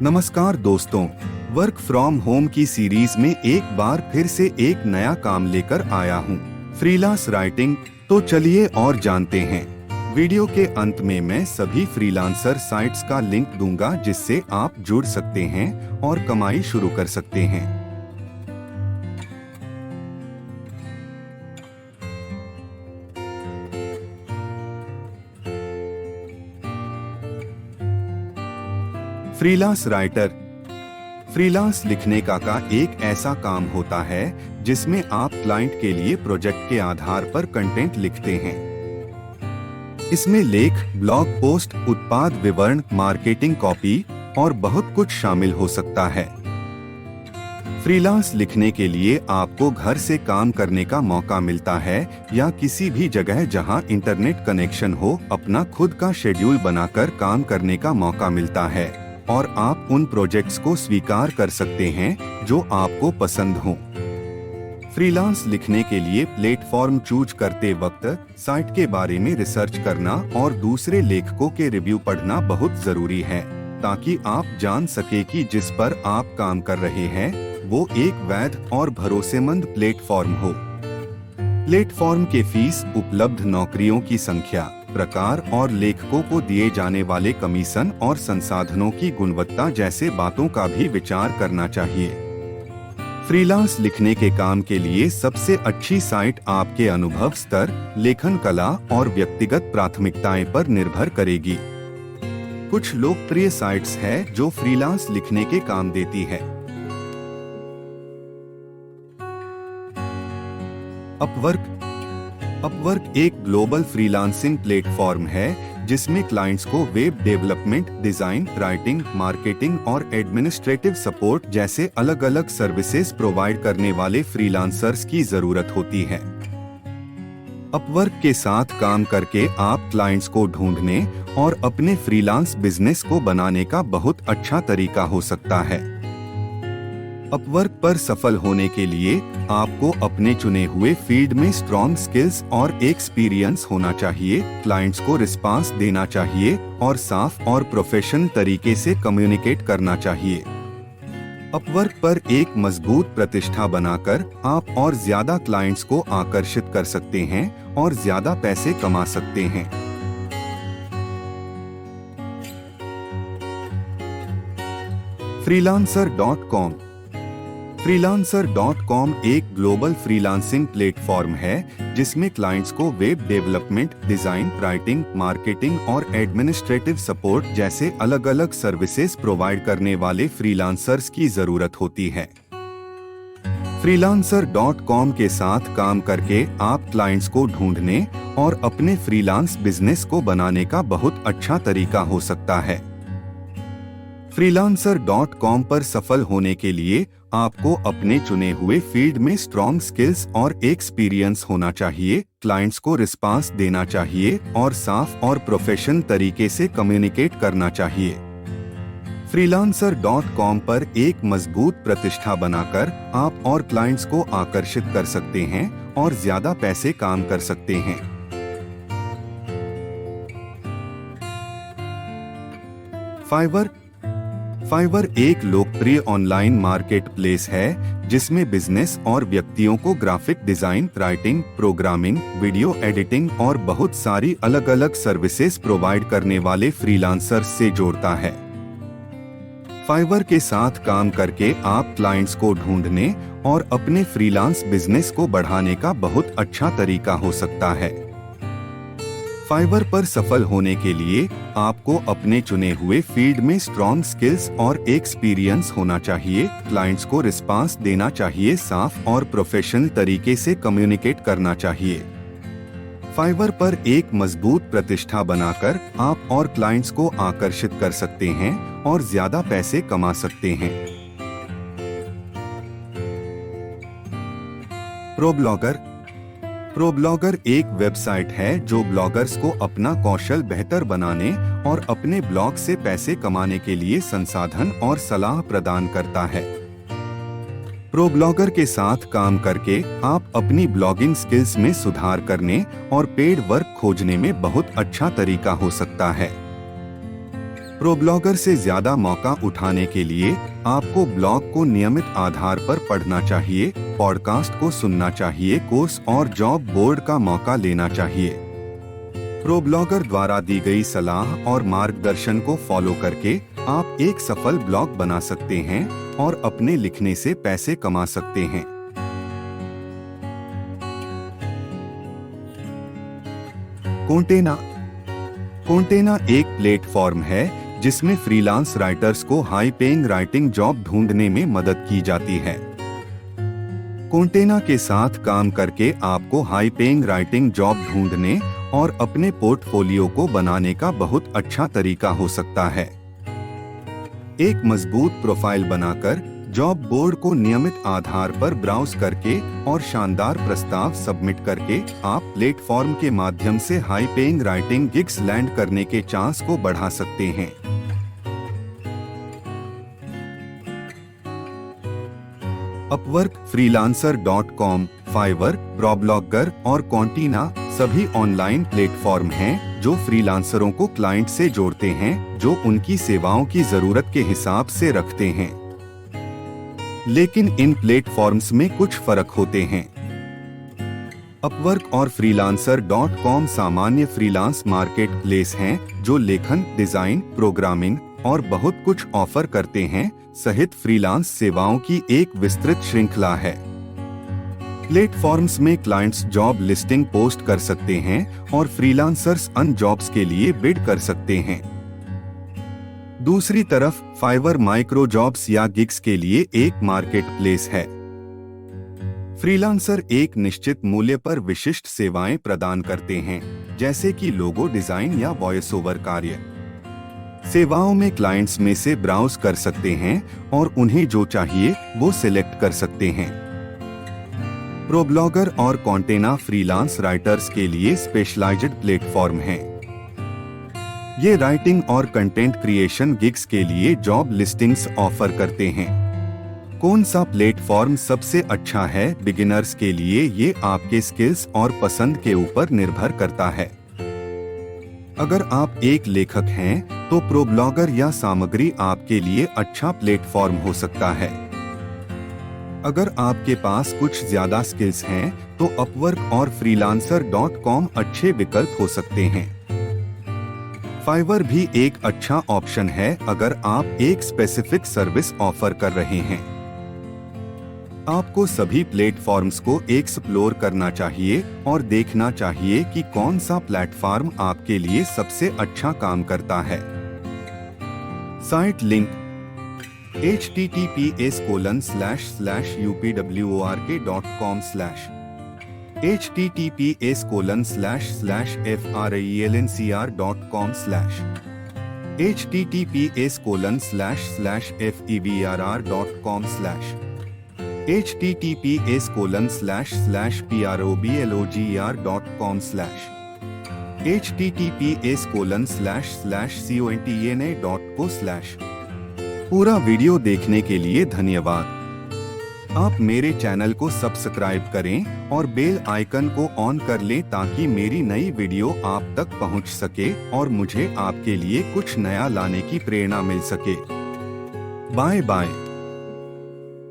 नमस्कार दोस्तों, work from home की सीरीज में एक बार फिर से एक नया काम लेकर आया हूँ, फ्रीलांस राइटिंग। तो चलिए और जानते हैं। वीडियो के अंत में मैं सभी फ्रीलांसर साइट्स का लिंक दूंगा जिससे आप जुड़ सकते हैं और कमाई शुरू कर सकते हैं। फ्रीलांस राइटर फ्रीलांस लिखने का एक ऐसा काम होता है जिसमें आप क्लाइंट के लिए प्रोजेक्ट के आधार पर कंटेंट लिखते हैं। इसमें लेख, ब्लॉग पोस्ट, उत्पाद विवरण, मार्केटिंग कॉपी और बहुत कुछ शामिल हो सकता है। फ्रीलांस लिखने के लिए आपको घर से काम करने का मौका मिलता है या किसी भी जगह जहां इंटरनेट कनेक्शन हो, अपना खुद का शेड्यूल बनाकर काम करने का मौका मिलता है और आप उन प्रोजेक्ट्स को स्वीकार कर सकते हैं जो आपको पसंद हो। फ्रीलांस लिखने के लिए प्लेटफॉर्म चूज करते वक्त साइट के बारे में रिसर्च करना और दूसरे लेखकों के रिव्यू पढ़ना बहुत जरूरी है ताकि आप जान सके कि जिस पर आप काम कर रहे हैं वो एक वैध और भरोसेमंद प्लेटफॉर्म हो। प्लेटफॉर्म के फीस, उपलब्ध नौकरियों की संख्या, प्रकार और लेखकों को दिए जाने वाले कमीशन और संसाधनों की गुणवत्ता जैसे बातों का भी विचार करना चाहिए। फ्रीलांस लिखने के काम के लिए सबसे अच्छी साइट आपके अनुभव स्तर, लेखन कला और व्यक्तिगत प्राथमिकताएं पर निर्भर करेगी। कुछ लोकप्रिय साइट्स हैं जो फ्रीलांस लिखने के काम देती है। अपवर्क एक ग्लोबल फ्रीलांसिंग प्लेटफॉर्म है जिसमें क्लाइंट्स को web development, design, writing, marketing और एडमिनिस्ट्रेटिव सपोर्ट जैसे अलग-अलग सर्विसेज प्रोवाइड करने वाले फ्रीलांसर्स की जरूरत होती है। अपवर्क के साथ काम करके आप क्लाइंट्स को ढूंढने और अपने फ्रीलांस बिजनेस को बनाने का बहुत अच्छा तरीका हो सकता है। अपवर्क पर सफल होने के लिए आपको अपने चुने हुए फील्ड में स्ट्रॉन्ग स्किल्स और एक्सपीरियंस होना चाहिए, क्लाइंट्स को रिस्पांस देना चाहिए और साफ और प्रोफेशनल तरीके से कम्युनिकेट करना चाहिए। अपवर्क पर एक मजबूत प्रतिष्ठा बनाकर आप और ज्यादा क्लाइंट्स को आकर्षित कर सकते हैं और ज्यादा पैसे कमा सकते हैं। freelancer.com freelancer.com एक ग्लोबल फ्रीलांसिंग प्लेटफॉर्म है जिसमें क्लाइंट्स को web development, design, writing, marketing और एडमिनिस्ट्रेटिव सपोर्ट जैसे अलग-अलग सर्विसेज प्रोवाइड करने वाले फ्रीलांसर्स की जरूरत होती है। freelancer.com के साथ काम करके आप क्लाइंट्स को ढूंढने और अपने फ्रीलांस बिजनेस को बनाने का बहुत अच्छा तरीका हो सकता है। freelancer.com पर सफल होने के लिए आपको अपने चुने हुए फील्ड में स्ट्रॉन्ग स्किल्स और एक्सपीरियंस होना चाहिए, क्लाइंट्स को रिस्पांस देना चाहिए और साफ और प्रोफेशनल तरीके से कम्युनिकेट करना चाहिए। freelancer.com पर एक मजबूत प्रतिष्ठा बनाकर आप और क्लाइंट्स को आकर्षित कर सकते हैं और ज्यादा पैसे काम कर सकते हैं। फाइवर एक लोकप्रिय ऑनलाइन मार्केट प्लेस है जिसमें बिजनेस और व्यक्तियों को graphic design, writing, programming, video editing और बहुत सारी अलग-अलग सर्विसेज प्रोवाइड करने वाले फ्रीलांसर्स से जोड़ता है। फाइवर के साथ काम करके आप क्लाइंट्स को ढूंढने और अपने फ्रीलांस बिजनेस को बढ़ाने का बहुत अच्छा तरीका हो सकता है। फाइवर पर सफल होने के लिए आपको अपने चुने हुए फील्ड में स्ट्रॉन्ग स्किल्स और एक्सपीरियंस होना चाहिए, क्लाइंट्स को रिस्पांस देना चाहिए, साफ और प्रोफेशनल तरीके से कम्युनिकेट करना चाहिए। फाइवर पर एक मजबूत प्रतिष्ठा बनाकर आप और क्लाइंट्स को आकर्षित कर सकते हैं और ज्यादा पैसे कमा सकते हैं। प्रोब्लॉगर एक वेबसाइट है जो ब्लॉगर्स को अपना कौशल बेहतर बनाने और अपने ब्लॉग से पैसे कमाने के लिए संसाधन और सलाह प्रदान करता है। प्रोब्लॉगर के साथ काम करके आप अपनी ब्लॉगिंग स्किल्स में सुधार करने और पेड वर्क खोजने में बहुत अच्छा तरीका हो सकता है। प्रोब्लॉगर से ज्यादा मौका उठाने के लिए आपको ब्लॉग को नियमित आधार पर पढ़ना चाहिए, पॉडकास्ट को सुनना चाहिए, कोर्स और जॉब बोर्ड का मौका लेना चाहिए। प्रोब्लॉगर द्वारा दी गई सलाह और मार्गदर्शन को फॉलो करके आप एक सफल ब्लॉग बना सकते हैं और अपने लिखने से पैसे कमा सकते हैं। कोंटेना एक प्लेटफॉर्म है जिसमें फ्रीलांस राइटर्स को हाई पेइंग राइटिंग जॉब ढूंढने में मदद की जाती है। कोंटेना के साथ काम करके आपको हाई पेइंग राइटिंग जॉब ढूंढने और अपने पोर्टफोलियो को बनाने का बहुत अच्छा तरीका हो सकता है। एक मजबूत प्रोफाइल बनाकर जॉब बोर्ड को नियमित आधार पर ब्राउज करके और शानदार प्रस्ताव सबमिट करके आप प्लेटफॉर्म के माध्यम से high paying writing gigs land करने के चांस को बढ़ा सकते हैं। अपवर्क, freelancer.com, फाइवर, प्रोब्लॉगर और कोंटेना सभी ऑनलाइन प्लेटफॉर्म हैं जो फ्रीलांसरों को क्लाइंट से जोड़ते हैं जो उनकी सेवाओं की जरूरत के हिसाब से रखते हैं। लेकिन इन प्लेटफॉर्म्स में कुछ फर्क होते हैं। अपवर्क और freelancer.com सामान्य फ्रीलांस मार्केट प्लेस हैं जो लेखन, डिजाइन, प्रोग्रामिंग और बहुत कुछ ऑफर करते हैं सहित फ्रीलांस सेवाओं की एक विस्तृत श्रृंखला है। प्लेटफॉर्म्स में क्लाइंट्स जॉब लिस्टिंग पोस्ट कर सकते हैं और फ्रीलांसर्स अन जॉब्स के लिए बिड कर सकते हैं। दूसरी तरफ फाइवर माइक्रो जॉब्स या गिग्स के लिए एक मार्केट प्लेस है। फ्रीलांसर एक निश्चित मूल्य पर विशिष्ट सेवाएं प्रदान करते हैं जैसे कि लोगो डिजाइन या वॉइस ओवर कार्य। सेवाओं में क्लाइंट्स में से ब्राउज कर सकते हैं और उन्हें जो चाहिए वो सिलेक्ट कर सकते हैं। प्रोब्लॉगर और कोंटेना फ्रीलांस राइटर्स के लिए स्पेशलाइज्ड प्लेटफॉर्म हैं। ये राइटिंग और कंटेंट क्रिएशन गिग्स के लिए जॉब लिस्टिंग्स ऑफर करते हैं। कौन सा प्लेटफॉर्म सबसे अच्छा है बिगिनर्स के लिए, ये आपके स्किल्स और पसंद के ऊपर निर्भर करता है। अगर आप एक लेखक हैं तो प्रोब्लॉगर या सामग्री आपके लिए अच्छा प्लेटफॉर्म हो सकता है। अगर आपके पास कुछ ज्यादा स्किल्स हैं तो अपवर्क और freelancer.com अच्छे विकल्प हो सकते हैं। फाइवर भी एक अच्छा ऑप्शन है अगर आप एक स्पेसिफिक सर्विस ऑफर कर रहे हैं। आपको सभी प्लेटफॉर्म्स को एक्सप्लोर करना चाहिए और देखना चाहिए कि कौन सा प्लेटफॉर्म आपके लिए सबसे अच्छा काम करता है। Site link https://upwork.com/ https://freelancr.com/ https://fevrr.com/ https://problogger.com/ https://contena.co/ पूरा वीडियो देखने के लिए धन्यवाद। आप मेरे चैनल को सब्सक्राइब करें और बेल आइकन को ऑन कर लें ताकि मेरी नई वीडियो आप तक पहुंच सके और मुझे आपके लिए कुछ नया लाने की प्रेरणा मिल सके। Bye bye.